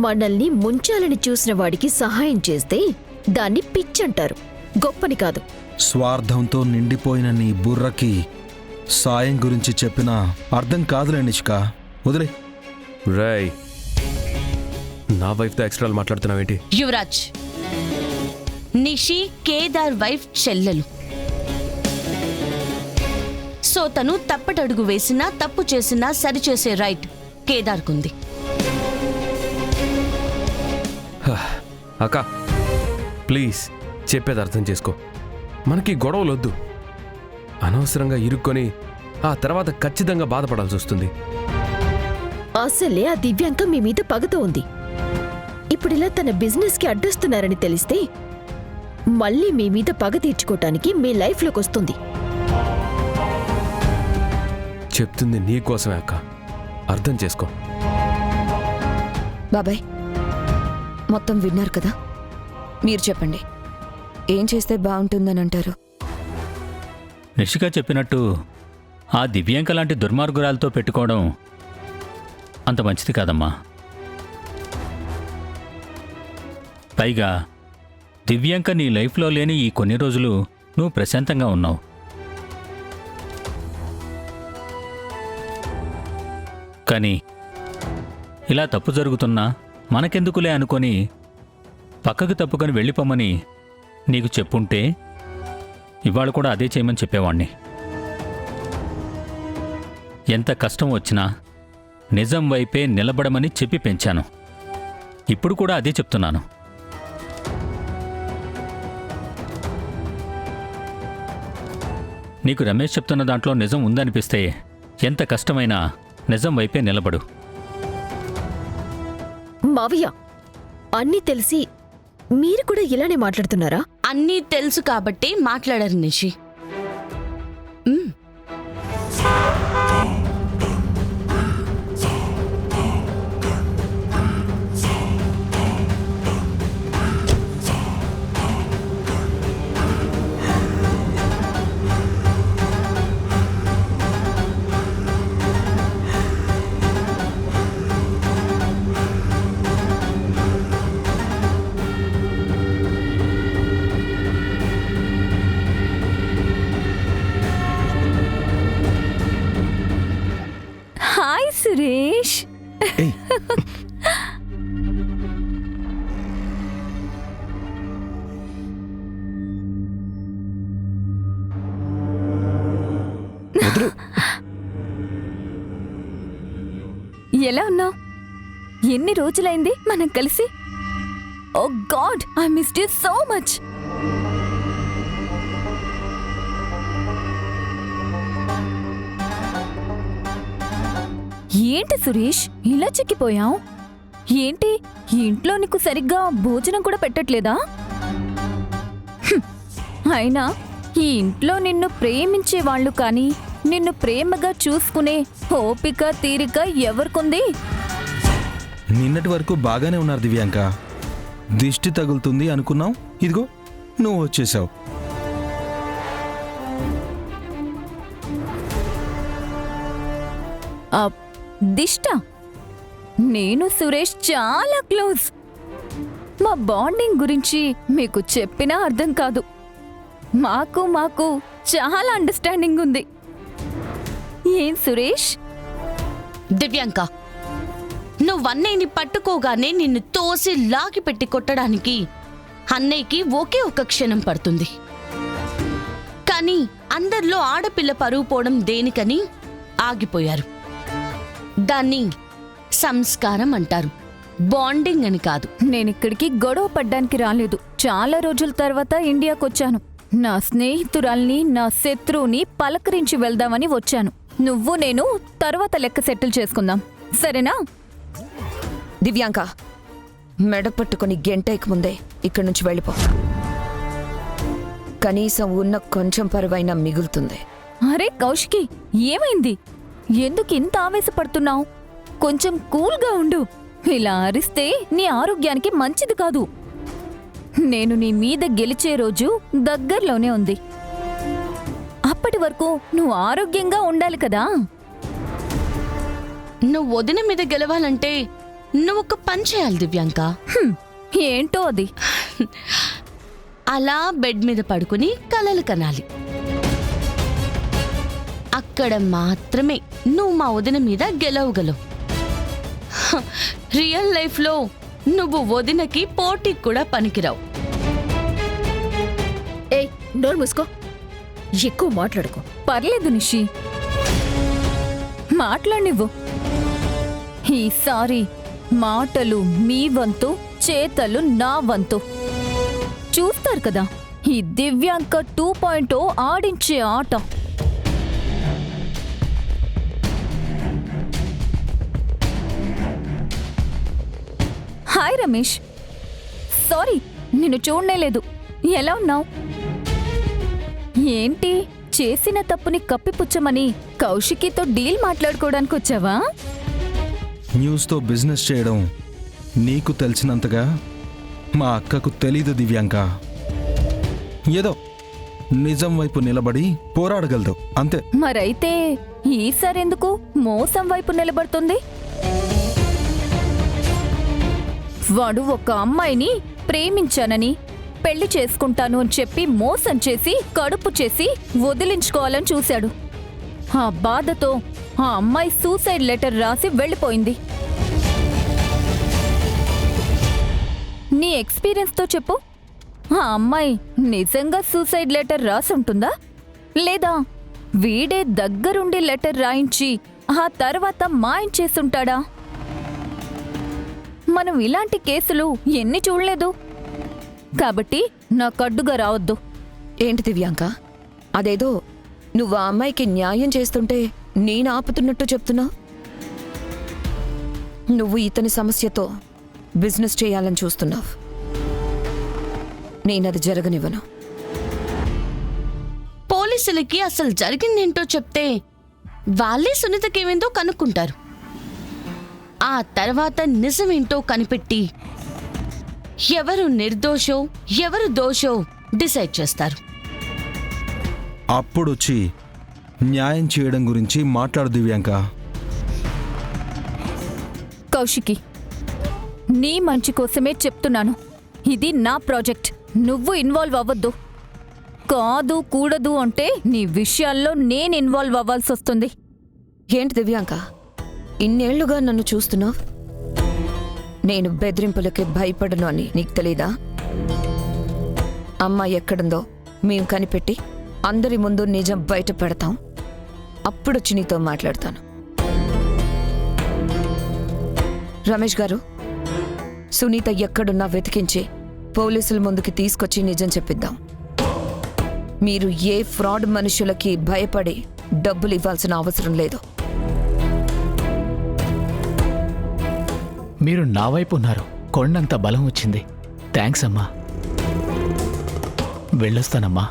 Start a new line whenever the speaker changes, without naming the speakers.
మనల్ని ముంచాలని చూసిన వాడికి సహాయం చేస్తే దాన్ని పిచ్చంటారు, గొప్పని కాదు.
స్వార్థంతో నిండిపోయిన నీ బుర్రకి సాయం గురించి చెప్పినా అర్థం కాదులే నిష్క, వదిలే.
రేయ్, నా వైఫ్తో ఎక్స్ట్రాలు మాట్లాడుతున్నావేంటి?
యువరాజ్, నిషి కేదార్ వైఫ్ చెల్లెలు. సో తను తప్పటడుగు వేసినా తప్పు చేసినా సరిచేసే రైట్ కేదార్కుంది.
అక్క ప్లీజ్ చెప్పేది అర్థం చేసుకో. మనకి గొడవలొద్దు. అనవసరంగా ఇరుక్కొని ఆ తర్వాత ఖచ్చితంగా బాధపడాల్సి వస్తుంది.
అసలే ఆ దివ్యాంక మీ మీద పగతో ఉంది. ఇప్పుడిలా తన బిజినెస్కి అడ్డొస్తున్నారని తెలిస్తే మళ్ళీ మీ మీద పగ తీర్చుకోవటానికి మీ లైఫ్లోకి వస్తుంది.
చెప్తుంది నీకోసమే అక్క, అర్థం చేసుకో.
బాబాయ్, మొత్తం విన్నారు కదా, మీరు చెప్పండి, ఏం చేస్తే బాగుంటుందని అంటారు?
నిషిక చెప్పినట్టు ఆ దివ్యాంక లాంటి దుర్మార్గురాలతో పెట్టుకోవడం అంత మంచిది కాదమ్మా. పైగా దివ్యాంక నీ లైఫ్లో లేని ఈ కొన్ని రోజులు నువ్వు ప్రశాంతంగా ఉన్నావు. కానీ ఇలా తప్పు జరుగుతున్నా మనకెందుకులే అనుకొని పక్కకు తప్పుకొని వెళ్ళిపోమని నీకు చెప్పుంటే ఇవాళ కూడా అదే చేయమని చెప్పేవాణ్ణి. ఎంత కష్టం వచ్చినా నిజం వైపే నిలబడమని చెప్పి పెంచాను. ఇప్పుడు కూడా అదే చెప్తున్నాను. నీకు రమేష్ చెప్తున్న దాంట్లో నిజం ఉందనిపిస్తే ఎంత కష్టమైనా నిజం వైపే నిలబడు.
మావయ్య, అన్నీ తెలిసి మీరు కూడా ఇలానే మాట్లాడుతున్నారా?
అన్నీ తెలుసు కాబట్టి మాట్లాడరు నిషి.
హాయ్ సురేష్. ఎలా ఉన్నావు? ఎన్ని రోజులైంది మనం కలిసి? Oh god, I missed you so much. ఏంటి సురేష్ ఇలా చిక్కిపోయావు? ఏంటి, ఇంట్లో నీకు సరిగ్గా భోజనం కూడా పెట్టట్లేదా? అయినా ఈ ఇంట్లో నిన్ను ప్రేమించే వాళ్ళు కానీ నిన్ను ప్రేమగా చూసుకునే ఓపిక తీరిక ఎవరికుంది?
నిన్నటి వరకు బాగానే ఉన్నారు దివ్యాంక. దిష్టి తగులుతుంది అనుకున్నాం, ఇదిగో నువ్వు వచ్చేసావు.
దిష్ట? నేను సురేష్ చాలా క్లోజ్. మా బాండింగ్ గురించి మీకు చెప్పినా అర్థం కాదు. మాకు చాలా అండర్స్టాండింగ్ ఉంది. ఏం సురేష్?
దివ్యాంక, నువ్వన్నయ్యని పట్టుకోగానే నిన్ను తోసి లాగి పెట్టి కొట్టడానికి అన్నయ్యకి ఒకే ఒక క్షణం పడుతుంది. కానీ అందరిలో ఆడపిల్ల పరువు పోవడం దేనికని ఆగిపోయారు. దాన్ని సంస్కారం అంటారు, బాండింగ్ అని కాదు.
నేనిక్కడికి గొడవ పడ్డానికి రాలేదు. చాలా రోజుల తర్వాత ఇండియాకొచ్చాను. నా స్నేహితురాల్ని, నా శత్రువుని పలకరించి వెళ్దామని వచ్చాను. నువ్వు నేను తర్వాత లెక్క సెటిల్ చేసుకుందాం, సరేనా?
దివ్యాంక, మెడ పట్టుకుని గంటైకి ముందే ఇక్కడి నుంచి వెళ్ళిపో. కనీసం ఉన్న కొంచెం పరువైనా మిగులుతుంది.
అరే కౌశికి, ఏమైంది? ఎందుకు ఇంత ఆవేశపడుతున్నావు? కొంచెం కూల్గా ఉండు. ఇలా అరిస్తే నీ ఆరోగ్యానికి మంచిది కాదు. నేను నీ మీద గెలిచే రోజు దగ్గర్లోనే ఉంది. అప్పటి వరకు నువ్వు ఆరోగ్యంగా ఉండాలి కదా.
నువ్వు వదిన మీద గెలవాలంటే నువ్వు ఒక పని చేయాలి దివ్యాంక.
ఏంటో అది?
అలా బెడ్ మీద పడుకుని కలలు కనాలి. అక్కడ మాత్రమే నువ్వు మా వదిన మీద గెలవగలవు. రియల్ లైఫ్లో నువ్వు వదినకి పోటీకి కూడా పనికిరావు.
ఏయ్, నోరు మూసుకో. ఎక్కువ మాట్లాడుకో.
పర్లేదు నిషి, మాట్లాడినివ్వు. ఈసారి మాటలు మీ వంతు, చేతలు నా వంతు. చూస్తారు కదా ఈ దివ్యాంక 2.0 ఆడించే ఆట. హాయ్ రమేష్, సారీ నిన్ను చూడనేలేదు. ఎలా ఉన్నావు? ఏంటి చేసిన తప్పుని కప్పిపుచ్చమని కౌశికితో డీల్ మాట్లాడుకోవడానికి వచ్చావా?
న్యూస్తో బిజినెస్ చేయడం నీకు తెలిసినంతగా మా అక్కకు తెలీదు దివ్యాంక. ఏదో నిజం వైపు నిలబడి పోరాడగలదు అంతే.
మరైతే ఈసారెందుకు మోసం వైపు నిలబడుతుంది? వాడు ఒక అమ్మాయిని ప్రేమించానని పెళ్లి చేసుకుంటాను అని చెప్పి మోసం చేసి కడుపు చేసి వదిలించుకోవాలని చూశాడు. ఆ బాధతో ఆ అమ్మాయి సూసైడ్ లెటర్ రాసి వెళ్ళిపోయింది. నీ ఎక్స్పీరియన్స్తో చెప్పు, ఆ అమ్మాయి నిజంగా సూసైడ్ లెటర్ రాసుంటుందా, లేదా వీడే దగ్గరుండి లెటర్ రాయించి ఆ తర్వాత మాయించేసుంటాడా? మనం ఇలాంటి కేసులు ఎన్ని చూడలేదు. కాబట్టి నాకు అడ్డుగా రావద్దు.
ఏంటి దివ్యాంక, అదేదో నువ్వు ఆ అమ్మాయికి న్యాయం చేస్తుంటే నేను ఆపుతున్నట్టు చెప్తున్నా. నువ్వు ఇతని సమస్యతో బిజినెస్ చేయాలని చూస్తున్నావు. నేనది జరగనివ్వను.
పోలీసులకి అసలు జరిగిందేంటో చెప్తే వాళ్ళే సునీతకేమేందో కనుక్కుంటారు. ఆ తర్వాత నిజమేంటో కనిపెట్టి ఎవరు నిర్దోషో ఎవరు దోషో డిసైడ్ చేస్తారు.
అప్పుడొచ్చి న్యాయం చేయడం గురించి మాట్లాడు దివ్యాంక.
కౌశికి, నీ మంచి కోసమే చెప్తున్నాను. ఇది నా ప్రాజెక్ట్, నువ్వు ఇన్వాల్వ్ అవ్వద్దు. కాదు కూడదు అంటే నీ విషయాల్లో నేను ఇన్వాల్వ్ అవ్వాల్సి వస్తుంది.
ఏంటి దివ్యాంక, ఇన్నేళ్లుగా నన్ను చూస్తున్నావు. నేను బెదిరింపులకి భయపడను అని నీకు తెలీదా? అమ్మాయి ఎక్కడుందో మేము కనిపెట్టి అందరి ముందు నిజం బయట పెడతాం. అప్పుడొచ్చి నీతో మాట్లాడతాను. రమేష్ గారు, సునీత ఎక్కడున్నా వెతికించి పోలీసుల ముందుకి తీసుకొచ్చి నిజం చెప్పిద్దాం. మీరు ఏ ఫ్రాడ్ మనుషులకి భయపడి డబ్బులు ఇవ్వాల్సిన అవసరం లేదు.
మీరు నా వైపు ఉన్నారు. కొండంత బలం వచ్చింది. థ్యాంక్స్ అమ్మా. వెళ్ళొస్తానమ్మా.